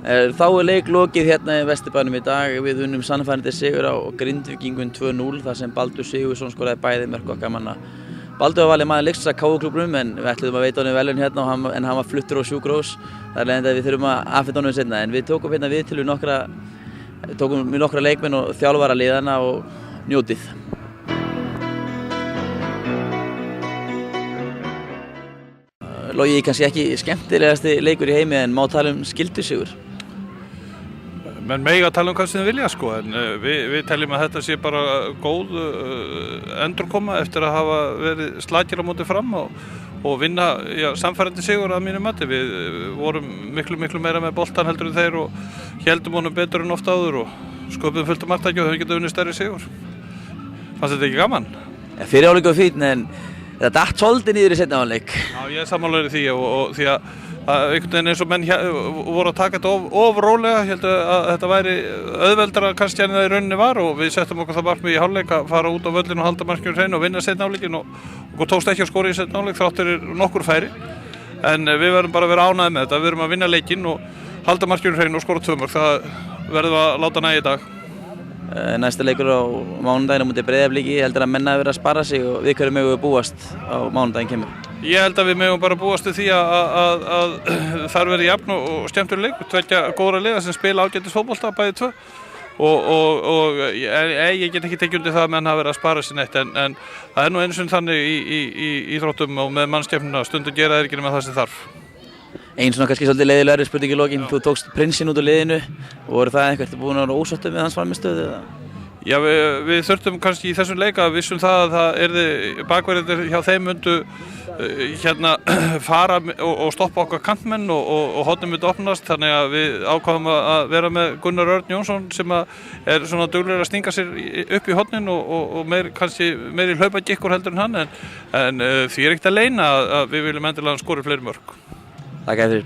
Þá leik lokið hérna í Vesturbænum í dag. Við unnum sannfærandi sigur á Grindvíkingum 2-0 þar sem Baldur Sigurðsson skoraði bæði mörk okkar manna. Baldur var valinn maður leiksins af KU-klúbbnum en við ætluðum að veita honum verðlaun hérna en hann var fluttur á sjúkrahús. Það er leiðandi að við þurfum að afhenda honum seinna en við tókum hérna viðtöl við nokkra leikmenn og þjálfara liðanna og njótið. Logi kannski ekki skemmtilegasti leikur í heimi en má tala skyldusigur. Menn mega tala hvað sem þið vilja sko, en við teljum að þetta sé bara góð endurkoma eftir að hafa verið slakir á móti fram og vinna samfærandi sigur að mínu mati. Við vorum miklu meira með boltan heldur en þeir og héldum honum betur en oft áður og sköpuðum fullt marktæki og höfum getað unnið stærri sigur. Fannst þetta ekki gaman? Fyrri hálfleikur var fínn en þetta datt svolítið niður í seinni hálfleik. Já, ég er sammála því og því að einhvern veginn eins og menn voru að taka þetta of rólega, ég held að þetta væri auðveldara kannski en það í rauninni var og við settum okkur það markmið í hálfleik að fara út á völlinn og halda markinu hreinu og vinna seinni hálfleikin og okkur tókst ekki að skora í seinni hálfleik þrátt fyrir nokkur færi. En við verðum bara að vera ánægðir með þetta, við erum að vinna leikinn og halda markinu hreinu og skora 2 mörk, það verðum að láta nægja í dag. Næsta leikur á mánudaginn á móti Breiðabliki, heldur að menna verið að spara sig og við hverju megum við búast á mánudaginn kemur? Ég held að við megum bara búast við því að þar verði jafn og skemmtilegur leikur, tveggja góðra liða sem spila ágætis fótbolta bæði tvö og ég get ekki tekið undir það að menn hafa verið að spara sig neitt en það er nú einu sinni þannig í íþróttum og með mannskepnuna stundum gera þeir ekki nema það sem þarf. Einn svona kannski svolítið leiðilegri spurning í lokin, þú tókst prinsinn út úr liðinu og voru það eitthvað búin að vera ósáttur við hans frammistöðu eða? Já, við þurftum kannski í þessum leika að vissum það að það yrði bakverðir hjá þeim myndu fara og stoppa okkar kantmenn og hornin myndi opnast þannig að við ákváðum að vera með Gunnar Örn Jónsson sem er svona duglegur að stinga sér upp í hornin og meiri hlaupagikkur heldur en hann en því er ekkert að leyna að við viljum endilega skora fleiri mörk. Takk fyrir.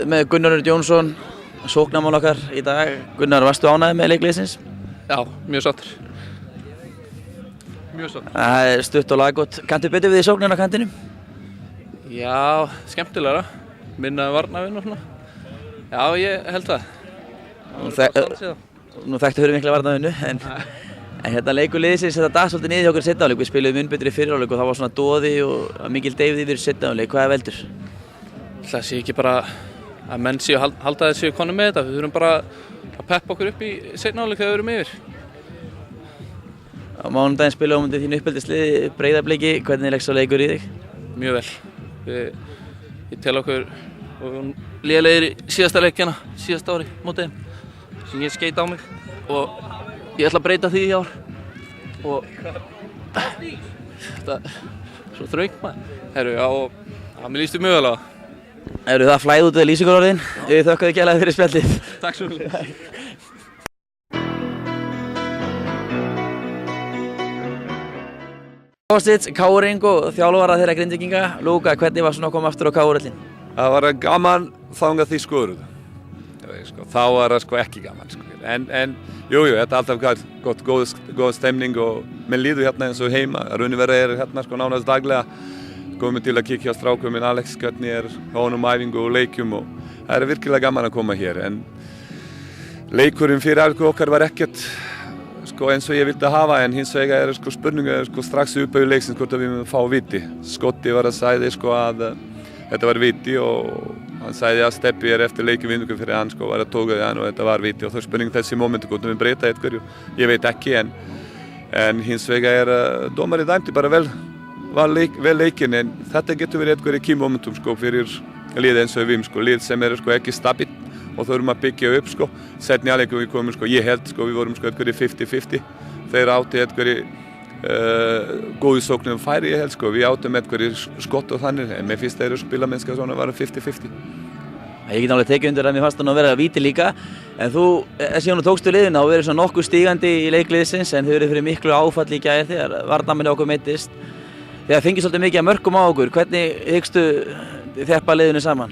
Með Gunnar Örn Jónsson, sóknarmann okkar í dag. Gunnar, varstu ánægður með leikliðsins? Já, mjög sáttur. Mjög sáttur. Það er stutt og laggott. Kanntu betur við í sóknarna á kantinum? Já, skemmtilegra. Minna varnarvinn og svona. Já, ég held það. Nú þekktu fyrir mikla varnarvinnu, en hérna leikur liðsins þetta datt svolítið niður hjá okkur í seinni hálfleik. Við spiluðum mun betur í fyrri hálfleik og það var svona doði og mikil deyfð yfir í seinni hálfleik. Hvað er veldur? Það sé ekki bara að menn séu halda þessu konum með þetta. Við þurfum bara að peppa okkur upp í seinni hálfleik þegar við erum yfir. Á mánudaginn spilaðum við þínu uppeldisliði Breiðabliki. Hvernig leggst sá leikur í þig? Mjög vel. Ég tel okkur lélegir í síðasta leikina, síðasta ári mótið þeim sem ég skeit á mig og ég ætla að breyta því í ár og þetta er svo þröngt maður. Herru, já, og mér líst mjög vel á það. Eru það flæð út við lýsingarorðin? Við þökkum kærlega fyrir spjallið. Takk svo mjög. KR og þjálfara þeirra Grindvíkinga. Lúka, hvernig var svona að koma aftur á KR-öllin? Það var gaman þangað því skoruðu. Þá var það ekki gaman. En jú, þetta er alltaf gott, góð stemning og menn líður hérna eins og heima. Raunverið hérna nánast daglega. Komum til að kíkja á strákum minn Alex, hvernig er honum æfingu og leikjum og það er virkilega gaman að koma hér. En leikurinn fyrir okkar var ekkert eins og ég vildi hafa en hins vegar spurningar strax upp á leiksins hvort við myndum fá viti. Skotti var að segja að þetta var viti og hann sagði að Steppi eftir leikjum fyrir hann var að tóka hann og þetta var viti og þá spurning þessi momenti hvort við breyta eitthvað, ég veit ekki en hins vegar dómari dæmdi bara vel leikinn en þetta getur verið eitthvað key momentum fyrir lið eins og við lið sem ekki stabilt og þurfum að byggja upp setni hálfleikum við komum ég held við vorum eitthvað 50-50 þeir átti eitthvað góðu sóknum færi ég held við áttum eitthvað skott og þannig en mér finnst þeir spila mennska svona var 50-50. Ég get alveg tekið undir að mér fannst að vera víti líka en þú síðan þú tókstu liðina og verið svona nokkuð stígandi í leikliðsins en þau eru fyrir miklu áfall í gær þegar varnarmenn okkur meiddist. Þegar fengið svolítið mikið að mörkum á okkur, hvernig hyggstu þjappa liðinu saman?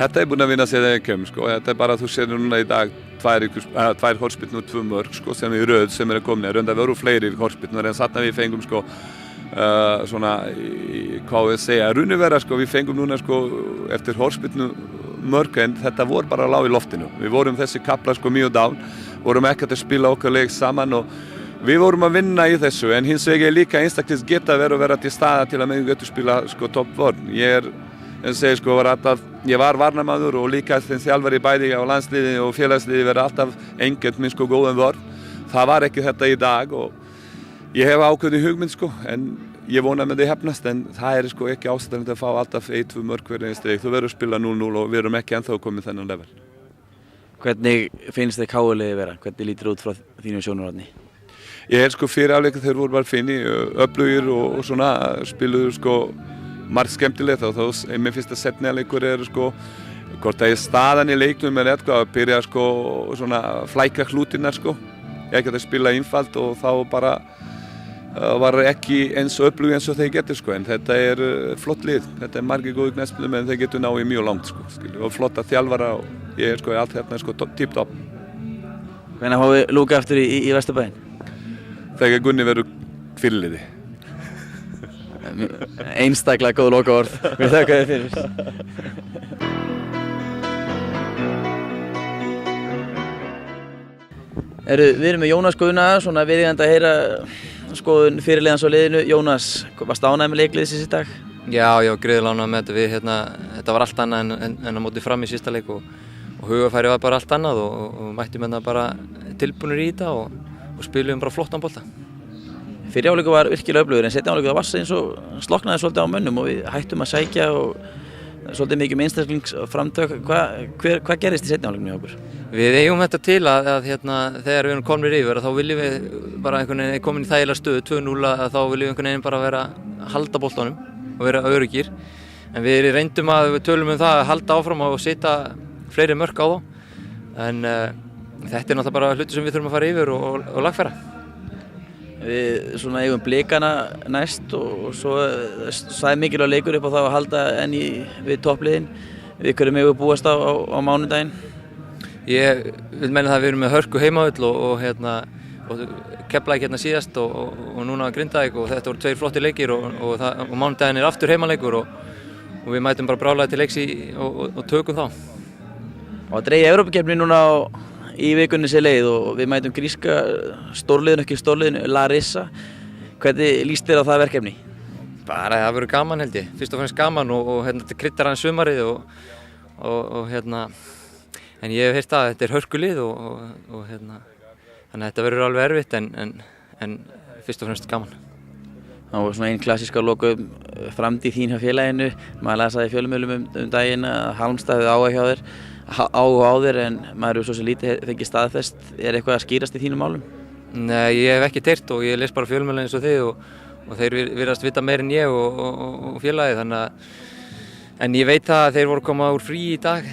Þetta er búin að vinna sér ekki þetta er bara þú sér núna í dag tvær hornspyrnur og 2 mörk sem í röð sem komin rönd að veru fleiri hornspyrnur en satt að við fengum svona, hvað við segja, runni vera sko, við fengum núna sko eftir horspilnu mörg en þetta voru bara lág í loftinu. Við vorum þessi kapla sko mjög down, vorum ekkert að spila okkar leik saman og við vorum að vinna í þessu en hins vegar líka einstaklega geta verið að vera til staða til að með getur spila sko toppvörn. Ég var varnarmaður og líka þeim þjálfari bæði á landsliði og félagsliði verið alltaf einhvern minn sko góðan vörn. Það var ekki þetta í dag og ég hef ákveðið hugmynd sko en ég vona með þið hefnast en það sko ekki ástæðan að fá alltaf 1-2 mörg fyrir einstu leik. Þú verður að spila 0-0 og við erum ekki ennþá komið þennan level. Hvernig finnst þið KR-liðið vera? Hvernig lítur út frá þínu sjónarhorni? Ég held sko fyrir afleika þeir voru bara finni, öflugir og svona spiluðu sko margt skemmtilegt og þá mér finnst að setni leikur sko hvort það staðan í leiknum eitthvað að byrja sko svona flækja hlutinnar sko. Ég ekki að spila einfalt og þá bara var ekki eins öflug eins og þeir getur sko en þetta flott lið. Þetta margir góði knattspyrnumenn en þeir getur náið mjög langt sko og flotta þjálfara og ég sko allt hérna sko tipp-topp. Hvenær fáum við Lúka aftur í Vesturbæinn? Þegar Gunni verður fyrirliði. Einstaklega góð lokaorð. Við þakka þér fyrir. Við erum með Jónas Guðna, svona viðeigandi að heyra skoðun fyrirliðans á liðinu. Jónas, varstu ánægður með leikliðsins í dag? Já, gríðarlega ánægður með þetta. Þetta var allt annað en að móti fram í sísta leik og hugafæri var bara allt annað og mættum hérna bara tilbúnir í þetta og spilum bara flottan bolta. Fyrri hálfleikur var virkilega öflugur en seinni hálfleikur var eins og slokknaði svolítið á mönnum og við hættum að sækja og svolítið mikið einstaklingsframtök. Hvað gerist í seinni hálfleiknum hjá okkur? Við eigum þetta til að þegar við erum komnir yfir þá viljum við bara einhvern veginn komin í þægilega stöðu 2-0 að þá viljum við einhvern veginn bara vera að halda boltanum og vera öruggir. En við reyndum að við tölum það að halda áfram og setja fleiri mörk á þá. En þetta náttúrulega bara hluti sem við þurfum að fara yfir og lagfæra. Við svona eigum Blikana næst og svo það mikilvæg leikur upp á það að halda enn við toppliðin. Við hverju megum við búast á mánudaginn? Ég vil meina það að við erum með hörku heimavöll og Keflavík hérna síðast og núna Grindavík og þetta voru 2 flottir leikir og mánudaginn aftur heimaleikur og við mætum bara bráðlega til leiks og tökum þá. Og að dreigja Evrópukeppni núna í vikunni sé leið og við mætum gríska stórliðinu, ekki stórliðinu, Larissa. Hvernig líst þér á það verkefni? Bara það verður gaman held ég, fyrst og fremst gaman og þetta kryddar aðeins sumarið og en ég hef heyrt að þetta hörkulið og þannig að þetta verður alveg erfitt en fyrst og fremst gaman. Það var svona einn klassíska lokum framtíð þín hjá félaginu. Maður las það í fjölmiðlum daginn að Halmstad hefði áhuga á þér en maður svo sem lítið fengið staðfest. Eitthvað að skýrast í þínum málum? Nei, ég hef ekki heyrt og ég les bara fjölmiðla eins og þið og þeir virðast vita meir en ég og félagið en ég veit að þeir voru koma úr frí í dag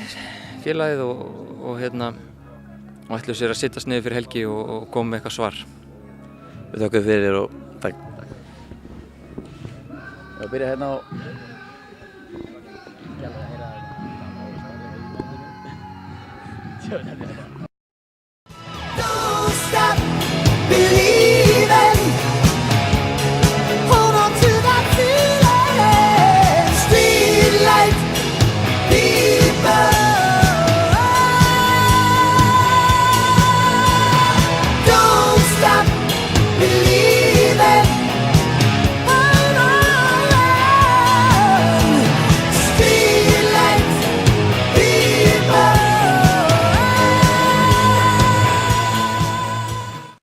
félagið og ætluðu sér að sittast niður fyrir helgi og koma með eitthvað svar. Við þökkum fyrir og takk. Ég byrja hérna á